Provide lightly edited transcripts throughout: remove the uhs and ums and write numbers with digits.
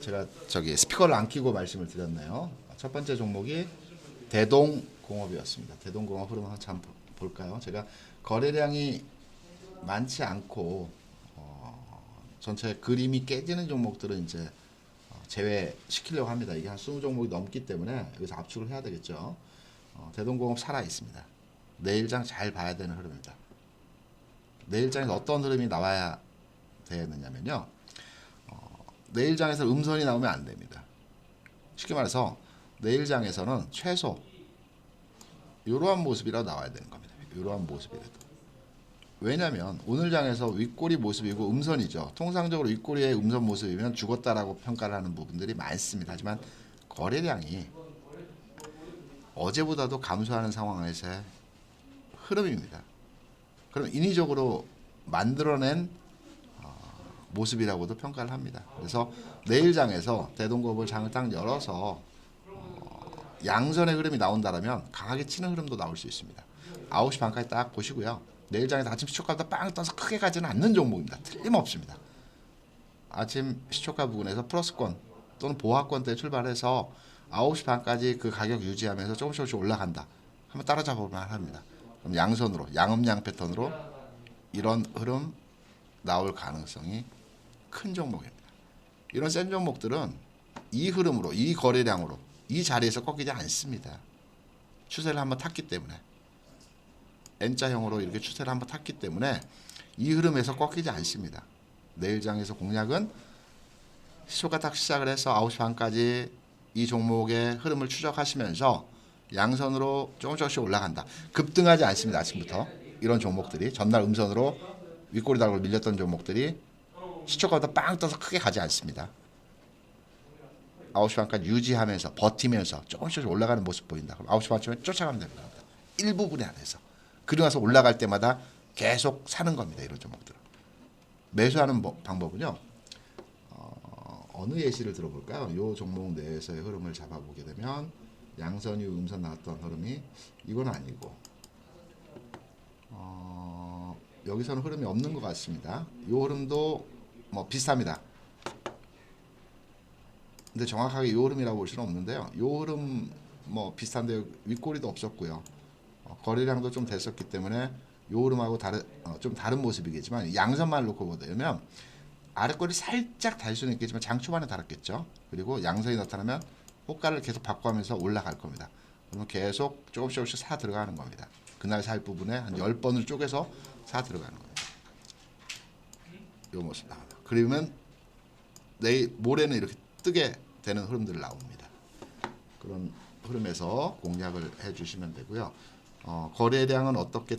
제가 저기 스피커를 안 켜고 말씀을 드렸네요. 첫 번째 종목이 대동공업이었습니다. 대동공업 흐름 한번 볼까요? 제가 거래량이 많지 않고 전체 그림이 깨지는 종목들은 이제 제외시키려고 합니다. 이게 한 20종목이 넘기 때문에 여기서 압축을 해야 되겠죠. 대동공업 살아 있습니다. 내일장 잘 봐야 되는 흐름입니다. 내일장에서 어떤 흐름이 나와야 되느냐면요. 내일장에서 음선이 나오면 안 됩니다. 쉽게 말해서 내일장에서는 최소 이러한 모습이라도 나와야 되는 겁니다. 이러한 모습이라도. 왜냐하면 오늘 장에서 윗꼬리 모습이고 음선이죠. 통상적으로 윗꼬리의 음선 모습이면 죽었다라고 평가를 하는 부분들이 많습니다. 하지만 거래량이 어제보다도 감소하는 상황에서의 흐름입니다. 그럼 인위적으로 만들어낸 모습이라고도 평가를 합니다. 그래서 내일장에서 대동급을 장을 딱 열어서 양선의 흐름이 나온다면 강하게 치는 흐름도 나올 수 있습니다. 9시 반까지 딱 보시고요. 내일장에서 아침 시초가부터 빵 떠서 크게 가지는 않는 종목입니다. 틀림없습니다. 아침 시초가 부근에서 플러스권 또는 보합권대 출발해서 9시 반까지 그 가격 유지하면서 조금씩 올라간다. 한번 따라잡아볼만 합니다. 그럼 양선으로 양음양 패턴으로 이런 흐름 나올 가능성이 큰 종목입니다. 이런 센 종목들은 이 흐름으로 이 거래량으로 이 자리에서 꺾이지 않습니다. 추세를 한번 탔기 때문에 N자형으로 이렇게 추세를 한번 탔기 때문에 이 흐름에서 꺾이지 않습니다. 내일장에서 공략은 시초가 딱 시작을 해서 9시 반까지 이 종목의 흐름을 추적하시면서 양선으로 조금씩 올라간다. 급등하지 않습니다. 아침부터 이런 종목들이 전날 음선으로 윗꼬리 달고 밀렸던 종목들이 시초가보다 빵 떠서 크게 가지 않습니다. 9시 반까지 유지하면서 버티면서 조금씩 올라가는 모습 보인다. 그럼 9시 반쯤에 쫓아가면 됩니다. 일부분에 한해서. 그리고 나서 올라갈 때마다 계속 사는 겁니다. 이런 종목들은. 매수하는 방법은요. 어느 예시를 들어볼까요? 이 종목 내에서의 흐름을 잡아보게 되면 양선 이후 음선 나왔던 흐름이 이건 아니고 여기서는 흐름이 없는 것 같습니다. 이 흐름도 뭐 비슷합니다. 근데 정확하게 이 흐름이라고 볼 수는 없는데요. 이 흐름 뭐 비슷한데 윗꼬리도 없었고요. 거래량도 좀 됐었기 때문에 이 흐름하고 좀 다른 모습이겠지만 양선만 놓고 보면 아랫꼬리 살짝 달 수는 있겠지만 장 초반에 달았겠죠. 그리고 양선이 나타나면 호가를 계속 바꿔가면서 올라갈 겁니다. 그러면 계속 조금씩 사 들어가는 겁니다. 그날 살 부분에 한 10번을 쪼개서 사 들어가는 겁니다. 이 모습 나옵니다. 그러면 내일 모레는 이렇게 뜨게 되는 흐름들이 나옵니다. 그런 흐름에서 공략을 해주시면 되고요. 거래량은 어떻게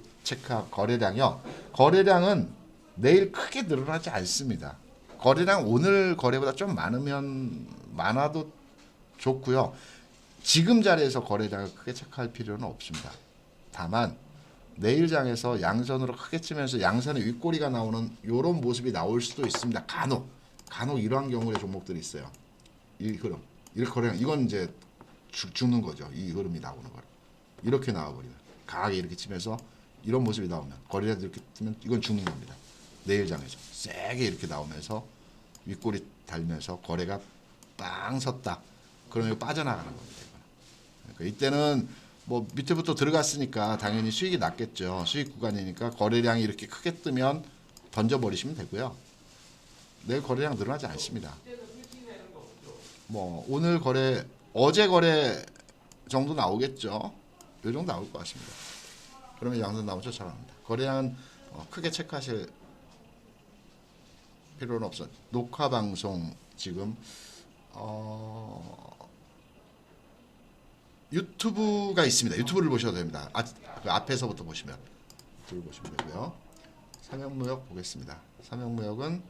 거래량이요? 거래량은 내일 크게 늘어나지 않습니다. 거래량 오늘 거래보다 좀 많아도 좋고요. 지금 자리에서 거래량을 크게 체크할 필요는 없습니다. 다만 내일 장에서 양선으로 크게 치면서 양선의 윗꼬리가 나오는 이런 모습이 나올 수도 있습니다. 간혹 이러한 경우의 종목들이 있어요. 이 흐름, 이렇게 거래량 이건 이제 죽는 거죠. 이 흐름이 나오는 거 이렇게 나와버리면 강하게 이렇게 치면서 이런 모습이 나오면 거래량 이렇게 치면 이건 죽는 겁니다. 내일 장에서 세게 이렇게 나오면서 윗꼬리 달면서 거래가 빵 섰다. 그러면 빠져나가는 겁니다. 그러니까 이때는 뭐 밑에부터 들어갔으니까 당연히 수익이 낮겠죠. 수익 구간이니까 거래량이 이렇게 크게 뜨면 던져버리시면 되고요. 내일 거래량 늘어나지 않습니다. 뭐 오늘 거래 어제 거래 정도 나오겠죠. 이 정도 나올 것 같습니다. 그러면 양선 나오면 쫓아갑니다. 거래량은 크게 체크하실 필요는 없어. 녹화 방송 지금 유튜브가 있습니다. 유튜브를 보셔도 됩니다. 그 앞에서부터 보시면 유튜브 보시면 되고요. 삼형무역 보겠습니다. 삼형무역은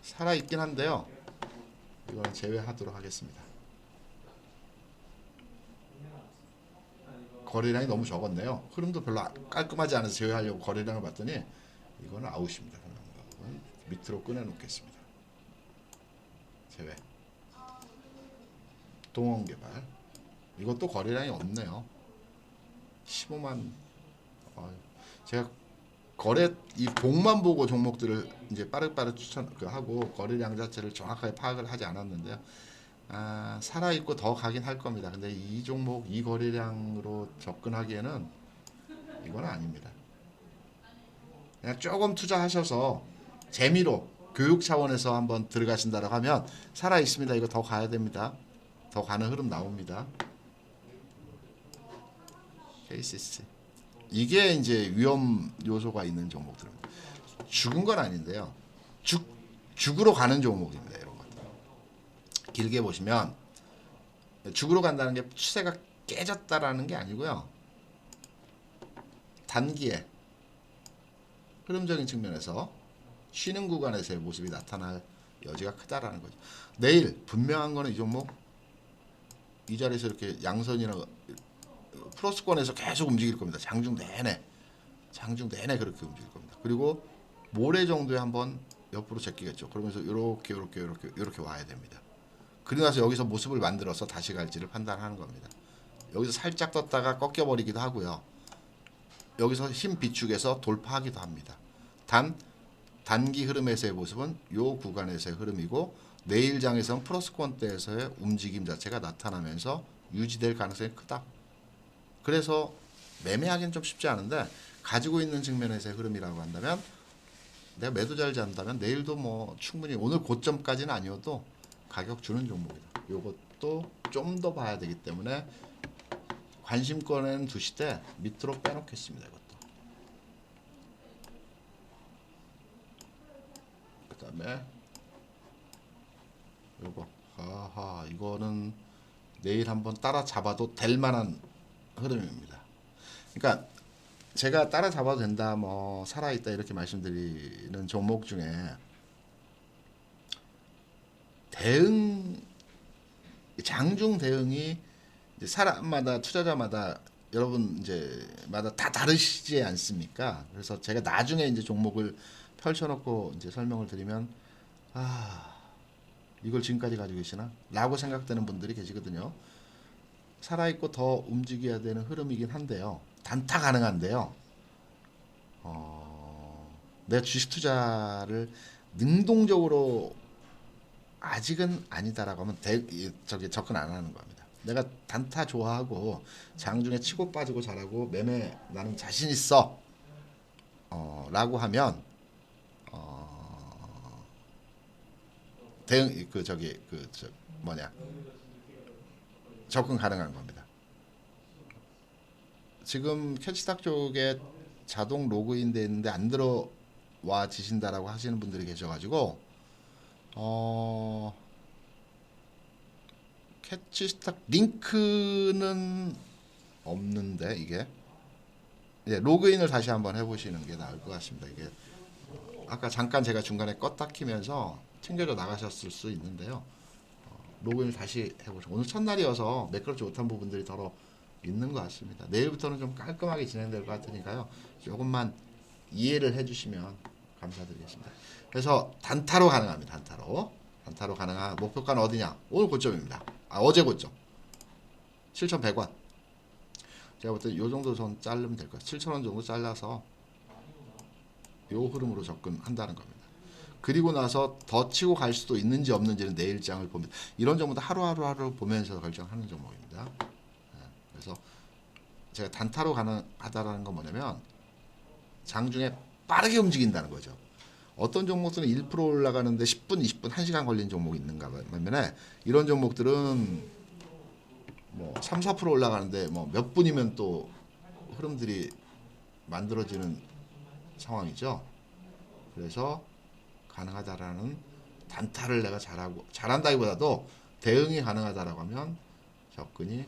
살아 있긴 한데요. 이거는 제외하도록 하겠습니다. 거래량이 너무 적었네요. 흐름도 별로 깔끔하지 않아서 제외하려고 거래량을 봤더니 이거는 아웃입니다. 삼형무역은 밑으로 꺼내놓겠습니다. 제외. 동원개발 이것도 거래량이 없네요. 15만 제가 거래 이 봉만 보고 종목들을 이제 빠르빠르 추천 하고 거래량 자체를 정확하게 파악을 하지 않았는데요. 살아 있고 더 가긴 할 겁니다. 근데 이 종목 이 거래량으로 접근하기에는 이건 아닙니다. 그냥 조금 투자하셔서 재미로 교육 차원에서 한번 들어가신다고 하면 살아 있습니다. 이거 더 가야 됩니다. 더 가는 흐름 나옵니다. KCC. 이게 이제 위험 요소가 있는 종목들입니다. 죽은 건 아닌데요. 죽으로 가는 종목입니다. 이런 것. 길게 보시면 죽으로 간다는 게 추세가 깨졌다라는 게 아니고요. 단기에 흐름적인 측면에서 쉬는 구간에서의 모습이 나타날 여지가 크다라는 거죠. 내일 분명한 거는 이 종목 이 자리에서 이렇게 양선이나 플러스권에서 계속 움직일 겁니다. 장중 내내 그렇게 움직일 겁니다. 그리고 모레 정도에 한번 옆으로 제끼겠죠. 그러면서 이렇게 와야 됩니다. 그리고 나서 여기서 모습을 만들어서 다시 갈지를 판단하는 겁니다. 여기서 살짝 떴다가 꺾여버리기도 하고요. 여기서 힘 비축해서 돌파하기도 합니다. 단기 흐름에서의 모습은 이 구간에서의 흐름이고 내일장에서는 플러스권대에서의 움직임 자체가 나타나면서 유지될 가능성이 크다. 그래서 매매하기는 좀 쉽지 않은데 가지고 있는 측면에서의 흐름이라고 한다면 내가 매도 잘 잡는다면 내일도 뭐 충분히 오늘 고점까지는 아니어도 가격 주는 종목이다. 이것도 좀 더 봐야 되기 때문에 관심권에는 두시되 밑으로 빼놓겠습니다. 이것도. 그다음에 요거 이거는 내일 한번 따라 잡아도 될 만한 흐름입니다. 그러니까 제가 따라 잡아도 된다, 뭐 살아있다 이렇게 말씀드리는 종목 중에 대응 장중 대응이 이제 사람마다 투자자마다 여러분 이제 마다 다 다르시지 않습니까? 그래서 제가 나중에 이제 종목을 펼쳐놓고 이제 설명을 드리면 이걸 지금까지 가지고 계시나? 라고 생각되는 분들이 계시거든요. 살아있고 더 움직여야 되는 흐름이긴 한데요. 단타 가능한데요. 내가 주식 투자를 능동적으로 아직은 아니다라고 하면 접근 안 하는 겁니다. 내가 단타 좋아하고 장중에 치고 빠지고 잘하고 매매 나는 자신 있어 라고 하면 대응 접근 가능한 겁니다. 지금 캐치탁 쪽에 자동 로그인 돼 있는데 안 들어와 지신다라고 하시는 분들이 계셔가지고 캐치스탁 링크는 없는데 이게 로그인을 다시 한번 해보시는 게 나을 것 같습니다. 이게 아까 잠깐 제가 중간에 껐다 키면서 튕겨져 나가셨을 수 있는데요. 로그인을 다시 해보시고 오늘 첫날이어서 매끄럽지 못한 부분들이 더러 있는 것 같습니다. 내일부터는 좀 깔끔하게 진행될 것 같으니까요. 조금만 이해를 해주시면 감사드리겠습니다. 그래서 단타로 가능합니다. 단타로 가능한 목표가는 어디냐? 오늘 고점입니다. 어제 고점 7,100원. 제가 볼 때 이 정도 선 자르면 될 거예요. 7,000원 정도 잘라서 이 흐름으로 접근한다는 겁니다. 그리고 나서 더 치고 갈 수도 있는지 없는지는 내일장을 보면 이런 종목도 하루 보면서 결정하는 종목입니다. 그래서 제가 단타로 가능하다라는 건 뭐냐면 장중에 빠르게 움직인다는 거죠. 어떤 종목들은 1% 올라가는데 10분, 20분, 1시간 걸린 종목이 있는가 반면에 이런 종목들은 뭐 3, 4% 올라가는데 뭐 몇 분이면 또 흐름들이 만들어지는 상황이죠. 그래서 가능하다라는 단타를 내가 잘한다기보다도 대응이 가능하다라고 하면 접근이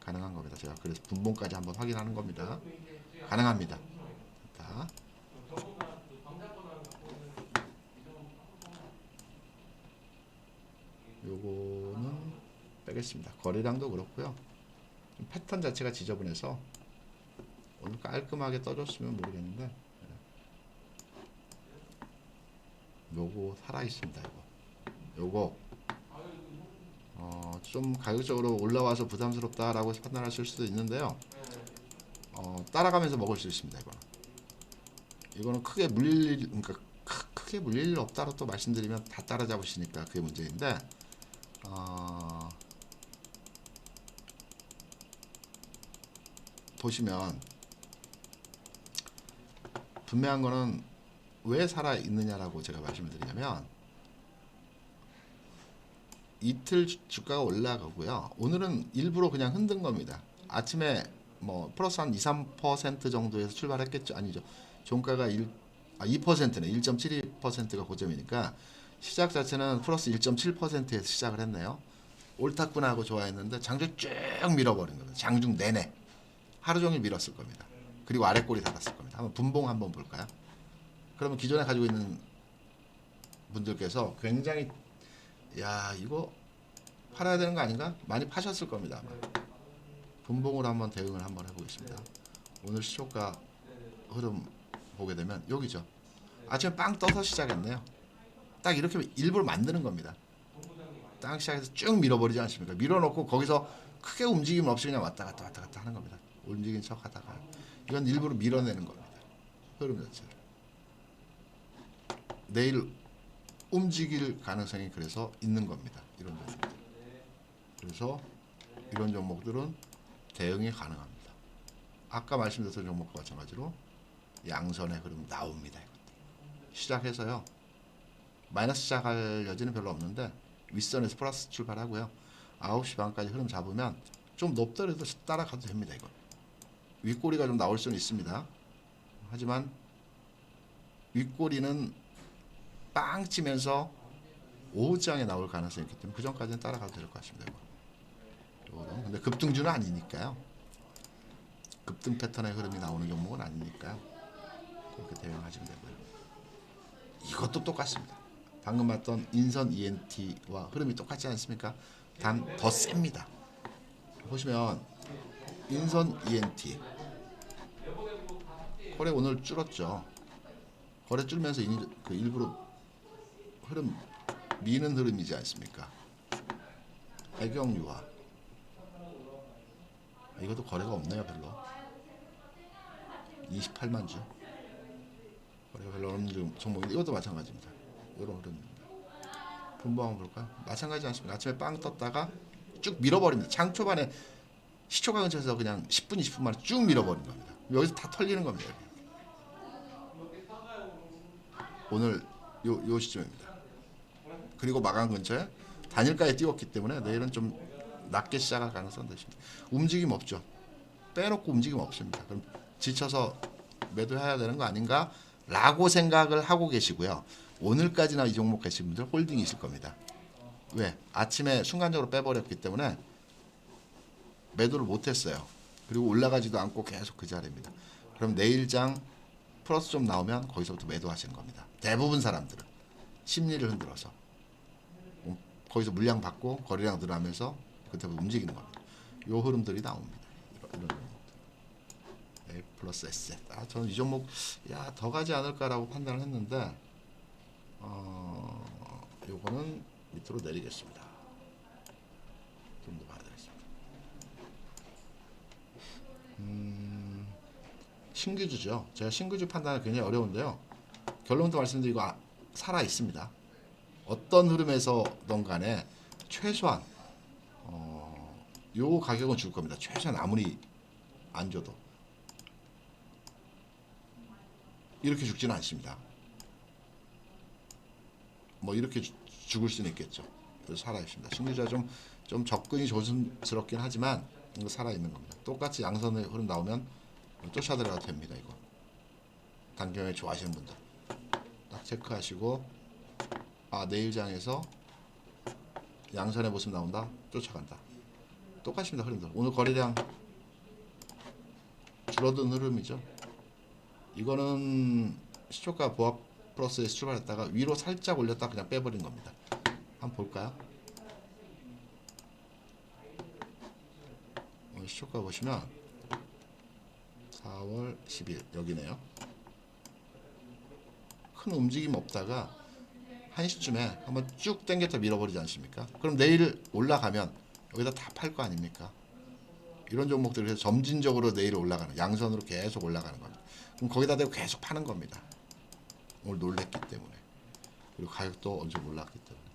가능한 겁니다. 제가 그래서 분봉까지 한번 확인하는 겁니다. 가능합니다. 자, 요거는 빼겠습니다. 거래량도 그렇고요. 패턴 자체가 지저분해서 오늘 깔끔하게 떠줬으면 모르겠는데 요거 살아 있습니다. 요거 좀 가격적으로 올라와서 부담스럽다라고 판단하실 수도 있는데요. 따라가면서 먹을 수 있습니다. 이거는 크게 물릴 일, 그러니까 크게 물릴 일 없다고 또 말씀드리면 다 따라잡으시니까 그게 문제인데, 보시면 분명한 거는 왜 살아 있느냐라고 제가 말씀을 드리냐면, 이틀 주가가 올라가고요. 오늘은 일부러 그냥 흔든 겁니다. 아침에 뭐 플러스 한 2, 3% 정도에서 출발했겠죠. 아니죠. 종가가 2%네. 1.72%가 고점이니까 시작 자체는 플러스 1.7%에서 시작을 했네요. 옳았구나 하고 좋아했는데 장중 쭉 밀어버린 겁니다. 장중 내내 하루 종일 밀었을 겁니다. 그리고 아래꼬리 달았을 겁니다. 한번 분봉 한번 볼까요? 그러면 기존에 가지고 있는 분들께서 굉장히, 야, 이거 팔아야 되는 거 아닌가? 많이 파셨을 겁니다. 아마. 분봉으로 한번 대응을 한번 해보겠습니다. 오늘 시초가 흐름 보게 되면 여기죠. 아침에 빵 떠서 시작했네요. 딱 이렇게 일부러 만드는 겁니다. 딱 시작해서 쭉 밀어버리지 않습니까? 밀어놓고 거기서 크게 움직임 없이 그냥 왔다 갔다 왔다 갔다 하는 겁니다. 움직인 척 하다가 이건 일부러 밀어내는 겁니다. 흐름 자체를. 내일 움직일 가능성이 그래서 있는 겁니다. 이런 종목들. 그래서 이런 종목들은 대응이 가능합니다. 아까 말씀드렸던 종목과 마찬가지로 양선의 흐름 나옵니다. 시작해서요. 마이너스 시작할 여지는 별로 없는데 윗선에서 플러스 출발하고요. 9시 반까지 흐름 잡으면 좀 높더라도 따라가도 됩니다. 이거 윗꼬리가 좀 나올 수는 있습니다. 하지만 윗꼬리는 빵 치면서 오후장에 나올 가능성이 있기 때문에 그 전까지는 따라가도 될 것 같습니다. 이거. 근데 급등주는 아니니까요. 급등 패턴의 흐름이 나오는 종목은 아니니까요. 그렇게 대응하시면 되고요. 이것도 똑같습니다. 방금 봤던 인선 ENT와 흐름이 똑같지 않습니까? 단 더 셉니다. 보시면 인선 ENT 거래 오늘 줄었죠. 거래 줄면서 일부러 흐름 미는 흐름이지 않습니까? 배경유화 이것도 거래가 없네요. 별로 28만 주 거래가 별로 없는 종목인데 이것도 마찬가지입니다. 이런 흐름입니다. 분봉 한번 볼까요? 마찬가지 않습니까? 아침에 빵 떴다가 쭉 밀어버립니다. 장 초반에 시초가 근처에서 그냥 10분 20분 만에 쭉 밀어버린 겁니다. 여기서 다 털리는 겁니다. 오늘 요 시점입니다. 그리고 마감 근처에 단일가에 띄웠기 때문에 내일은 좀 낮게 시작할 가능성도 있습니다. 움직임 없죠. 빼놓고 움직임 없습니다. 그럼 지쳐서 매도해야 되는 거 아닌가? 라고 생각을 하고 계시고요. 오늘까지나 이 종목 계신 분들 홀딩이실 겁니다. 왜? 아침에 순간적으로 빼버렸기 때문에 매도를 못했어요. 그리고 올라가지도 않고 계속 그 자리입니다. 그럼 내일장 플러스 좀 나오면 거기서부터 매도하시는 겁니다. 대부분 사람들은 심리를 흔들어서 거기서 물량 받고 거래량 늘어나면서 그때부터 움직이는 겁니다. 요 흐름들이 나옵니다. 이런 A 플러스 에셋. 저는 이 종목 더 가지 않을까라고 판단을 했는데 요거는 밑으로 내리겠습니다. 좀 더 봐야 되겠습니다. 신규주죠. 제가 신규주 판단은 굉장히 어려운데요. 결론도 말씀드리고 살아 있습니다. 어떤 흐름에서든 간에 최소한 요 가격은 줄 겁니다. 최소한 아무리 안 줘도 이렇게 죽지는 않습니다. 뭐 이렇게 죽을 수는 있겠죠. 그래서 살아 있습니다. 신규주가 좀 접근이 조심스럽긴 하지만 이거 살아 있는 겁니다. 똑같이 양선의 흐름 나오면 쫓아 들어가도 됩니다. 이거 단경에 좋아하시는 분들 딱 체크하시고 내일장에서 양선의 모습 나온다. 쫓아간다. 똑같습니다. 흐름들. 오늘 거래량 줄어든 흐름이죠. 이거는 시초가 보합 플러스에서 출발했다가 위로 살짝 올렸다 그냥 빼버린 겁니다. 한번 볼까요? 오늘 시초가 보시면 4월 10일 여기네요. 큰 움직임 없다가 1시쯤에 한번 쭉 당겨서 밀어버리지 않습니까? 그럼 내일 올라가면 여기다 다 팔 거 아닙니까? 이런 종목들이 점진적으로 내일 올라가는 양선으로 계속 올라가는 겁니다. 그럼 거기다 대고 계속 파는 겁니다. 오늘 놀랬기 때문에. 그리고 가격도 어느 정도 올랐기 때문에.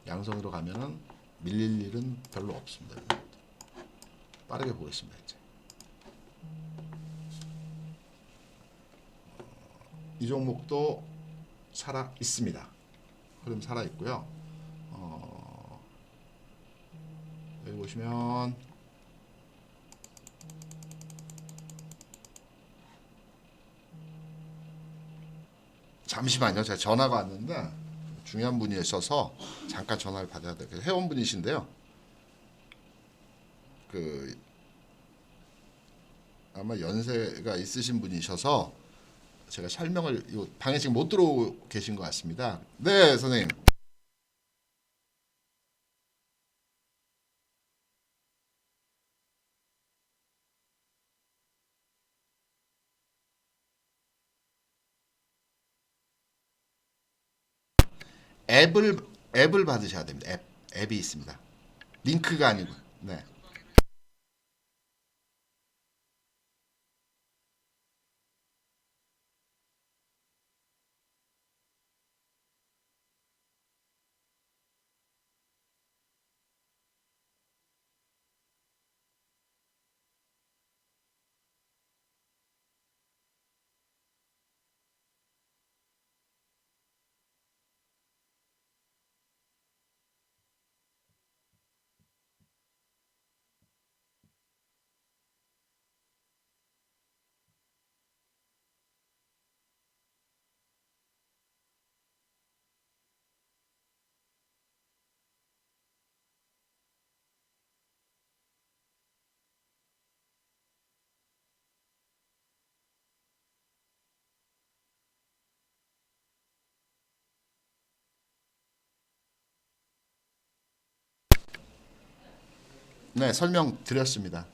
양선으로 가면은 밀릴 일은 별로 없습니다. 빠르게 보겠습니다. 이제 이 종목도 살아 있습니다. 흐름 살아 있고요. 여기 보시면 잠시만요. 제가 전화가 왔는데 중요한 분이 있어서 잠깐 전화를 받아야 돼요. 회원분이신데요. 그 아마 연세가 있으신 분이셔서 제가 설명을 이 방에 지금 못 들어오고 계신 것 같습니다. 네, 선생님. 앱을 앱을 받으셔야 됩니다. 앱이 있습니다. 링크가 아니고. 네. 네, 설명드렸습니다.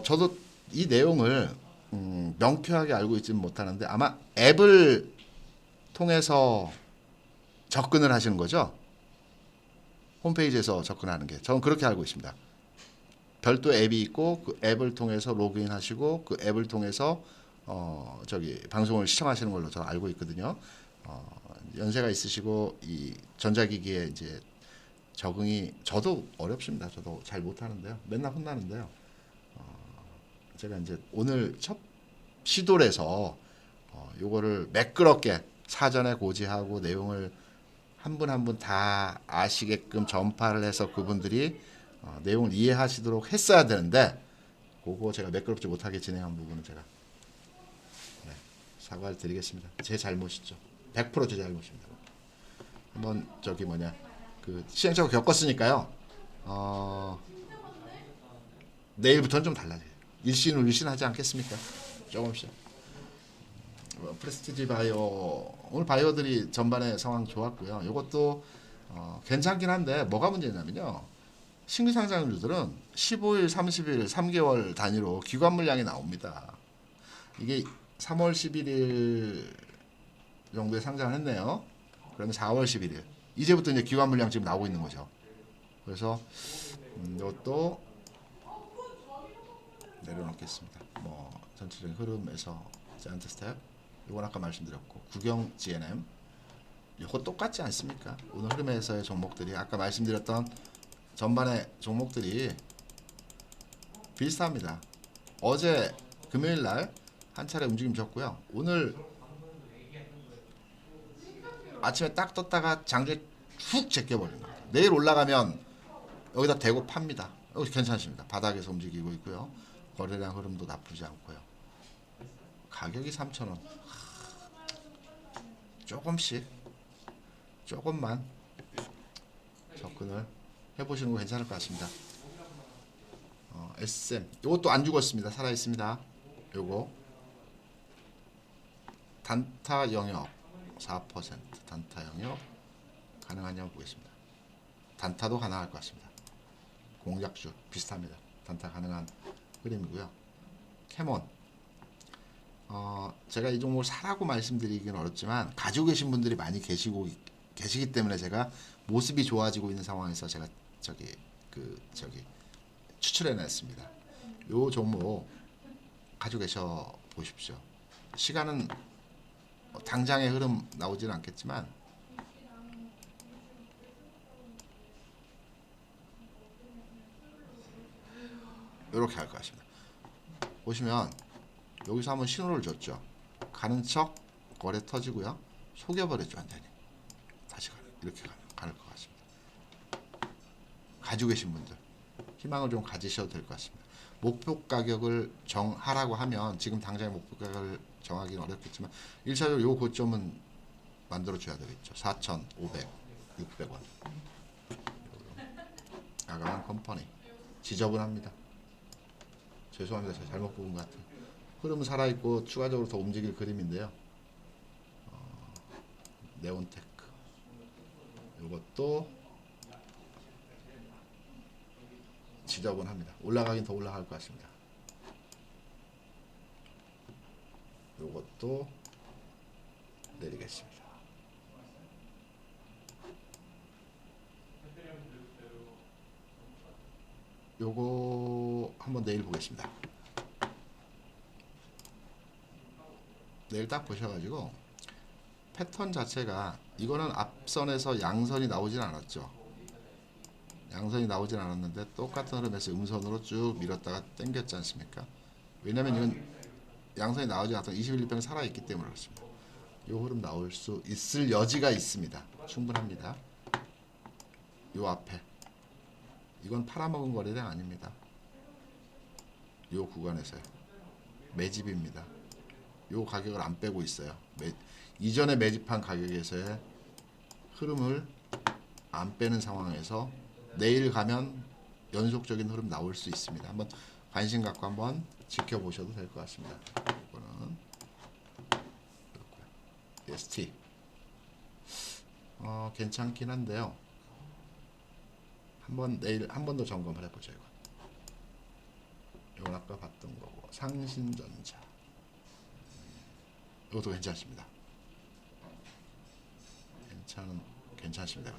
저도 이 내용을 명쾌하게 알고 있지는 못하는데 아마 앱을 통해서 접근을 하시는 거죠? 홈페이지에서 접근하는 게. 저는 그렇게 알고 있습니다. 별도 앱이 있고 그 앱을 통해서 로그인하시고 그 앱을 통해서 저기 방송을 시청하시는 걸로 저 알고 있거든요. 연세가 있으시고 이 전자기기에 이제 적응이 저도 어렵습니다. 저도 잘 못하는데요. 맨날 혼나는데요. 제가 이제 오늘 첫 시도를 해서 요거를 매끄럽게 사전에 고지하고 내용을 한 분 한 분 다 아시게끔 전파를 해서 그분들이 내용을 이해하시도록 했어야 되는데 그거 제가 매끄럽지 못하게 진행한 부분은 제가 네, 사과를 드리겠습니다. 제 잘못이죠. 100%제 잘못입니다. 한번 저기 뭐냐 그 시행착오 겪었으니까요. 어, 내일부터는 좀 달라져요. 일신울신 하지 않겠습니까? 조금씩. 프레스티지 바이오 오늘 바이오들이 전반의 상황 좋았고요. 이것도 괜찮긴 한데 뭐가 문제냐면요. 신규 상장주들은 15일, 30일, 3개월 단위로 기관 물량이 나옵니다. 이게 3월 11일 정도에 상장을 했네요. 그러면 4월 11일 이제부터 이제 기관 물량 지금 나오고 있는 거죠. 그래서 이것도 내려놓겠습니다. 뭐 전체적인 흐름에서 자이언트 스텝 이건 아까 말씀드렸고 구경 GNM 이거 똑같지 않습니까? 오늘 흐름에서의 종목들이 아까 말씀드렸던 전반의 종목들이 비슷합니다. 어제 금요일 날 한 차례 움직임 줬고요. 오늘 아침에 딱 떴다가 장중에 훅 제껴버리는 거예요. 내일 올라가면 여기다 대고 팝니다. 여기 괜찮습니다. 바닥에서 움직이고 있고요. 거래량 흐름도 나쁘지 않고요. 가격이 3,000원. 조금씩 조금만 접근을 해보시는 거 괜찮을 것 같습니다. SM 이것도 안 죽었습니다. 살아 있습니다. 요거 단타 영역 4% 단타 영역 가능한지 한번 보겠습니다. 단타도 가능할 것 같습니다. 공작주 비슷합니다. 단타 가능한 흐름이고요. 캐몬 제가 이 종목을 사라고 말씀드리기는 어렵지만 가지고 계신 분들이 많이 계시기 때문에 제가 모습이 좋아지고 있는 상황에서 제가 저기 추출해냈습니다. 요 종목 가지고 계셔 보십시오. 시간은 당장의 흐름 나오지는 않겠지만 이렇게 할 것 같습니다. 보시면 여기서 한번 신호를 줬죠. 가는 척 거래 터지고요. 속여버렸죠 완전히. 다시 이렇게 가는 것 같습니다. 가지고 계신 분들 희망을 좀 가지셔도 될 것 같습니다. 목표 가격을 정하라고 하면 지금 당장의 목표 가격을 정하기는 어렵겠지만 1차적으로 요 고점은 만들어 줘야 되겠죠. 4,500, 600원. 야간한 컴퍼니 지저분합니다. 죄송합니다. 제가 잘못 보은 것 같은. 흐름은 살아있고 추가적으로 더 움직일 그림인데요. 네온테크 이것도 지저분합니다. 올라가긴 더 올라갈 것 같습니다. 이것도 내리겠습니다. 요거 한번 내일 보겠습니다. 내일 딱 보셔가지고 패턴 자체가 이거는 앞선에서 양선이 나오진 않았죠. 양선이 나오진 않았는데 똑같은 흐름에서 음선으로 쭉 밀었다가 당겼지 않습니까? 왜냐면 이건 양선이 나오지 않았던 21일병이 살아있기 때문에 그렇습니다. 이 흐름 나올 수 있을 여지가 있습니다. 충분합니다. 요 앞에 이건 팔아먹은 거래량 아닙니다. 요 구간에서요. 매집입니다. 요 가격을 안 빼고 있어요. 이전에 매집한 가격에서의 흐름을 안 빼는 상황에서 내일 가면 연속적인 흐름 나올 수 있습니다. 한번 관심 갖고 한번 지켜보셔도 될 것 같습니다. 이거는 그렇고요. ST 괜찮긴 한데요. 한번 내일 한 번 더 점검을 해보죠. 이건 아까 봤던 거고 상신전자 이것도 괜찮습니다. 괜찮습니다.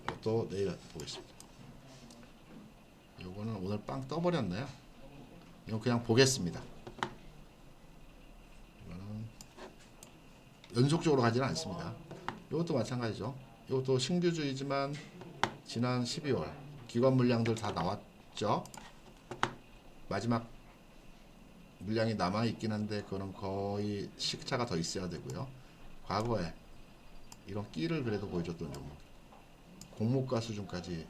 이것도 내일 보겠습니다. 이거는 오늘 빵 떠버렸네요. 이건 그냥 보겠습니다. 이거는 연속적으로 가지는 않습니다. 이것도 마찬가지죠. 이것도 신규주이지만 지난 12월 기관 물량들 다 나왔죠. 마지막 물량이 남아 있긴 한데 그거는 거의 시차가 더 있어야 되고요. 과거에 이런 끼를 그래도 보여줬던 종목, 공모가 수준까지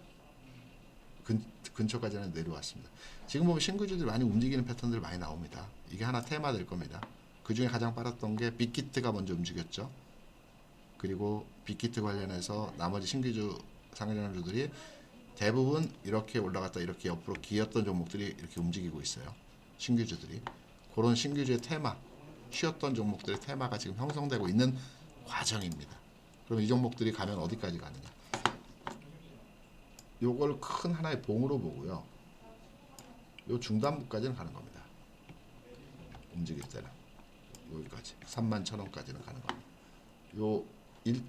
근처까지는 내려왔습니다. 지금 보면 신규주들이 많이 움직이는 패턴들 많이 나옵니다. 이게 하나 테마 될 겁니다. 그 중에 가장 빠랐던 게 빅히트가 먼저 움직였죠. 그리고 빅히트 관련해서 나머지 신규주 상장주들이 대부분 이렇게 올라갔다 이렇게 옆으로 기었던 종목들이 이렇게 움직이고 있어요. 신규주들이 그런 신규주의 테마, 쉬었던 종목들의 테마가 지금 형성되고 있는 과정입니다. 그럼 이 종목들이 가면 어디까지 가느냐? 요걸 큰 하나의 봉으로 보고요. 요 중단부까지는 가는 겁니다. 움직일 때는 여기까지 31,000원까지는 가는 겁니다. 요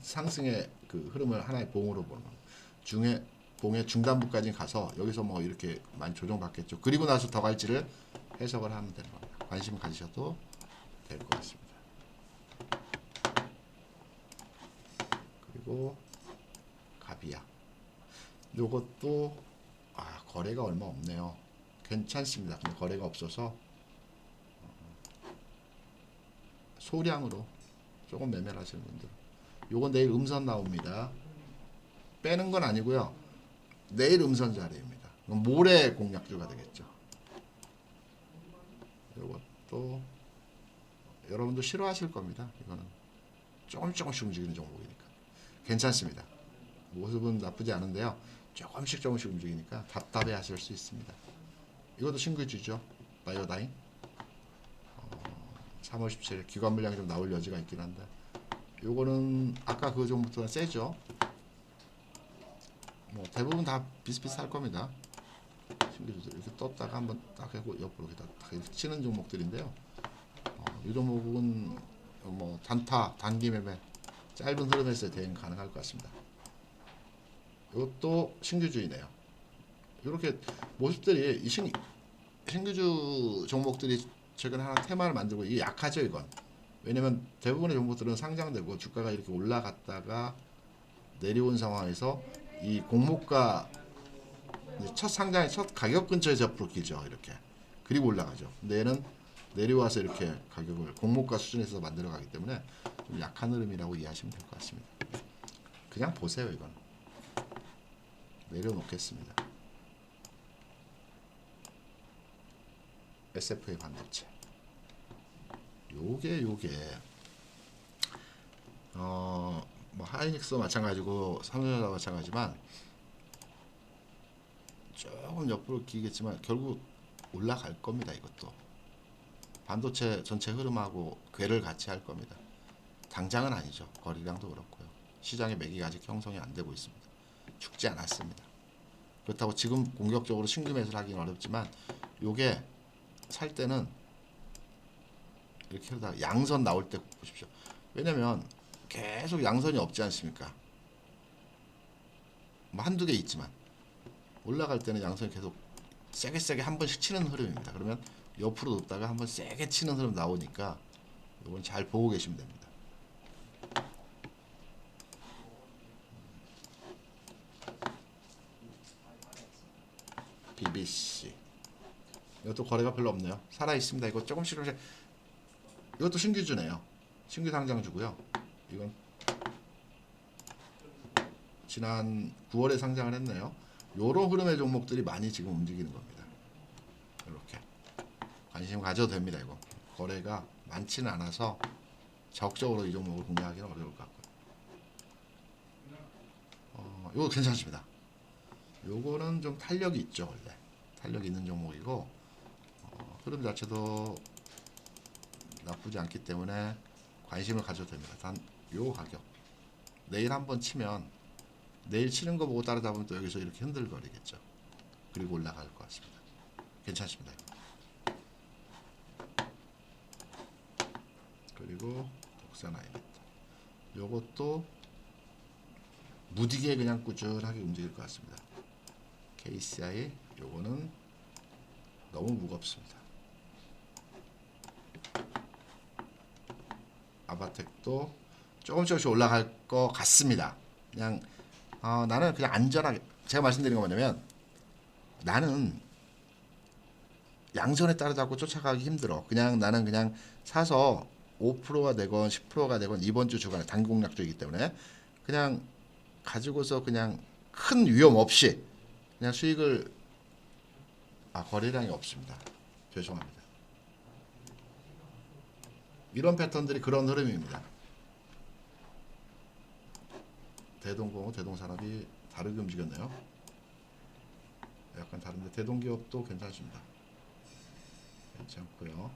상승의 그 흐름을 하나의 봉으로 보는 겁니다. 봉의 중단부까지 가서 여기서 뭐 이렇게 많이 조정받겠죠. 그리고 나서 더 갈지를 해석을 하면 되는 겁니다. 관심 가지셔도 될 것 같습니다. 그리고 가비야. 요것도 거래가 얼마 없네요. 괜찮습니다. 근데 거래가 없어서 소량으로 조금 매매를 하시는 분들. 요건 내일 음선 나옵니다. 빼는 건 아니고요. 내일 음선 자리입니다. 그럼 모레 공략주가 되겠죠. 이것도 여러분도 싫어하실 겁니다. 이거는 조금씩 움직이는 종목이니까 괜찮습니다. 모습은 나쁘지 않은데요. 조금씩 움직이니까 답답해 하실 수 있습니다. 이것도 신규주죠. 바이오다인 3월 17일 기관 물량이 좀 나올 여지가 있긴 한데 요거는 아까 그 종목보다 세죠. 뭐 대부분 다 비슷비슷할 겁니다. 신규주들 이렇게 떴다가 한번 딱 하고 옆으로 이렇게 치는 종목들인데요. 이 종목은 뭐 단타, 단기 매매, 짧은 흐름에서 대응 가능할 것 같습니다. 이것도 신규주이네요. 이렇게 모습들이 이 신규주 종목들이 최근에 하나 테마를 만들고 이게 약하죠 이건. 왜냐면 대부분의 종목들은 상장되고 주가가 이렇게 올라갔다가 내려온 상황에서 이 공모가 첫 상장의 첫 가격 근처에서 옆으로 길죠. 이렇게. 그리고 올라가죠. 근데 얘는 내려와서 이렇게 가격을 공모가 수준에서 만들어가기 때문에 좀 약한 흐름이라고 이해하시면 될 것 같습니다. 그냥 보세요. 이건 내려놓겠습니다. SFA 반도체 요게 뭐 하이닉스도 마찬가지고 삼성전자도 마찬가지지만 조금 옆으로 기겠지만 결국 올라갈 겁니다. 이것도 반도체 전체 흐름하고 궤를 같이 할 겁니다. 당장은 아니죠. 거래량도 그렇고요. 시장의 매기가 아직 형성이 안 되고 있습니다. 죽지 않았습니다. 그렇다고 지금 공격적으로 신규 매수를 하기는 어렵지만 요게 살 때는 이렇게 하다가 양선 나올 때 보십시오. 왜냐면 계속 양선이 없지 않습니까? 뭐 한두 개 있지만 올라갈 때는 양선이 계속 세게 한 번씩 치는 흐름입니다. 그러면 옆으로 눕다가 한 번 세게 치는 흐름 나오니까 이건 잘 보고 계시면 됩니다. BBC 이것도 거래가 별로 없네요. 살아 있습니다. 이거 조금씩 이것도 신규주네요. 신규 상장주고요. 이건 지난 9월에 상장을 했네요. 요런 흐름의 종목들이 많이 지금 움직이는 겁니다. 이렇게 관심 가져도 됩니다. 이거 거래가 많지는 않아서 적극적으로 이 종목을 공략하기는 어려울 것 같고요. 이거 괜찮습니다. 요거는 좀 탄력이 있죠. 원래 탄력이 있는 종목이고 흐름 자체도 나쁘지 않기 때문에 관심을 가져도 됩니다. 단 요 가격 내일 한번 치면 내일 치는 거 보고 따라잡으면 또 여기서 이렇게 흔들거리겠죠. 그리고 올라갈 것 같습니다. 괜찮습니다. 그리고 독산 아이메타 요것도 무디게 그냥 꾸준하게 움직일 것 같습니다. KCI 요거는 너무 무겁습니다. 아바텍도 조금씩 올라갈 것 같습니다. 그냥 나는 그냥 안전하게 제가 말씀드린 건 뭐냐면 나는 양선에 따라잡고 쫓아가기 힘들어. 나는 그냥 사서 5%가 되건 10%가 되건 이번 주 주간에 단기 공략주이기 때문에 그냥 가지고서 그냥 큰 위험 없이 그냥 수익을 거래량이 없습니다. 죄송합니다. 이런 패턴들이 그런 흐름입니다. 대동공업, 대동산업이 다르게 움직였네요. 약간 다른데 대동기업도 괜찮습니다. 괜찮고요.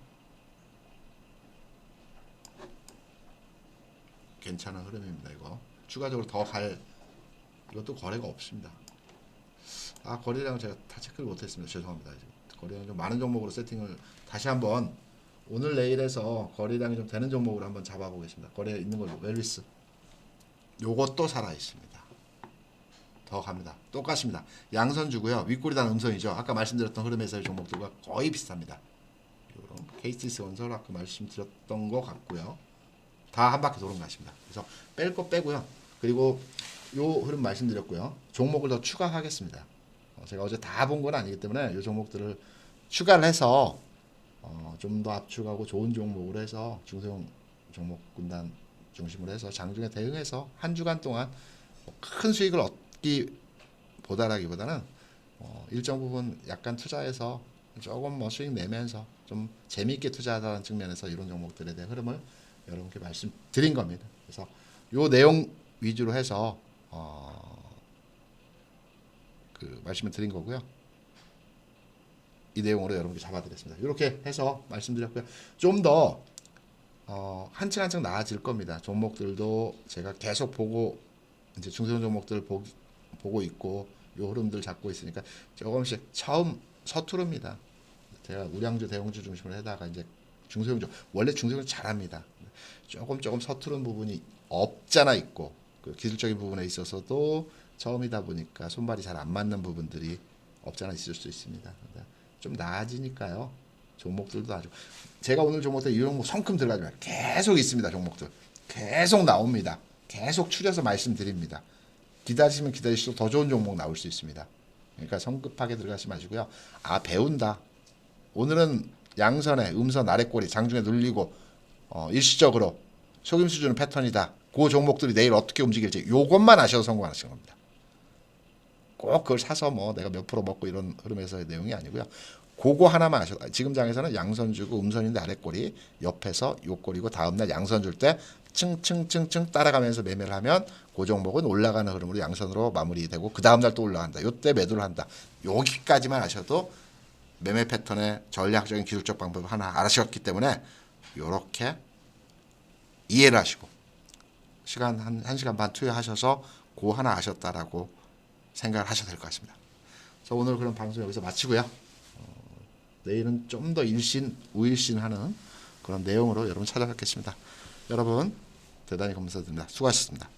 괜찮은 흐름입니다. 이거 추가적으로 더 갈 이것도 거래가 없습니다. 거래량 제가 다 체크를 못했습니다. 죄송합니다. 거래량 좀 많은 종목으로 세팅을 다시 한번 오늘 내일에서 거래량이 좀 되는 종목으로 한번 잡아보겠습니다. 거래 있는 걸로 웰리스 요것도 살아 있습니다. 더 갑니다. 똑같습니다. 양선주고요. 윗골이 다 음선이죠. 아까 말씀드렸던 흐름에서의 종목들과 거의 비슷합니다. 이런 KTX 건설 아까 말씀드렸던 것 같고요. 다 한 바퀴 도는 것 같습니다. 그래서 뺄 거 빼고요. 그리고 요 흐름 말씀드렸고요. 종목을 더 추가하겠습니다. 제가 어제 다 본 건 아니기 때문에 요 종목들을 추가를 해서 좀 더 압축하고 좋은 종목으로 해서 중소형 종목 군단 중심으로 해서 장중에 대응해서 한 주간 동안 큰 수익을 얻기 보다라기보다는 일정 부분 약간 투자해서 조금 수익 내면서 좀 재미있게 투자하다는 측면에서 이런 종목들에 대한 흐름을 여러분께 말씀드린 겁니다. 그래서 요 내용 위주로 해서 그 말씀을 드린 거고요. 이 내용으로 여러분께 잡아드렸습니다. 이렇게 해서 말씀드렸고요. 좀 더 한층 한층 나아질 겁니다. 종목들도 제가 계속 보고 이제 중소형 종목들 보고 있고 요 흐름들 잡고 있으니까 조금씩 처음 서투릅니다. 제가 우량주 대형주 중심으로 해다가 이제 중소형주 원래 중소형 잘합니다. 조금 서투른 부분이 없잖아 있고 그 기술적인 부분에 있어서도 처음이다 보니까 손발이 잘 안 맞는 부분들이 없잖아 있을 수 있습니다. 좀 나아지니까요. 종목들도 아주 제가 오늘 종목들 이 종목 성큼 들어가지 마요. 계속 있습니다. 종목들 계속 나옵니다. 계속 추려서 말씀드립니다. 기다리시면 기다리실수록 더 좋은 종목 나올 수 있습니다. 그러니까 성급하게 들어가지 마시고요. 아 배운다. 오늘은 양선에 음선 아래꼬리 장중에 눌리고 일시적으로 속임 수준의 패턴이다. 그 종목들이 내일 어떻게 움직일지 요것만 아셔도 성공하시는 겁니다. 꼭 그걸 사서 뭐 내가 몇 프로 먹고 이런 흐름에서의 내용이 아니고요. 그거 하나만 아셔도 지금 장에서는 양선 주고 음선인데 아래꼬리 옆에서 요꼬리고 다음날 양선 줄 때 층층층층 따라가면서 매매를 하면 그 종목은 올라가는 흐름으로 양선으로 마무리되고 그 다음날 또 올라간다. 요때 매도를 한다. 여기까지만 아셔도 매매 패턴의 전략적인 기술적 방법을 하나 알아셨기 때문에 요렇게 이해를 하시고 시간 한 시간 반 투여하셔서 그 하나 아셨다라고 생각을 하셔도 될 것 같습니다. 그래서 오늘 그런 방송 여기서 마치고요. 내일은 좀 더 일신, 우일신 하는 그런 내용으로 여러분 찾아뵙겠습니다. 여러분 대단히 감사드립니다. 수고하셨습니다.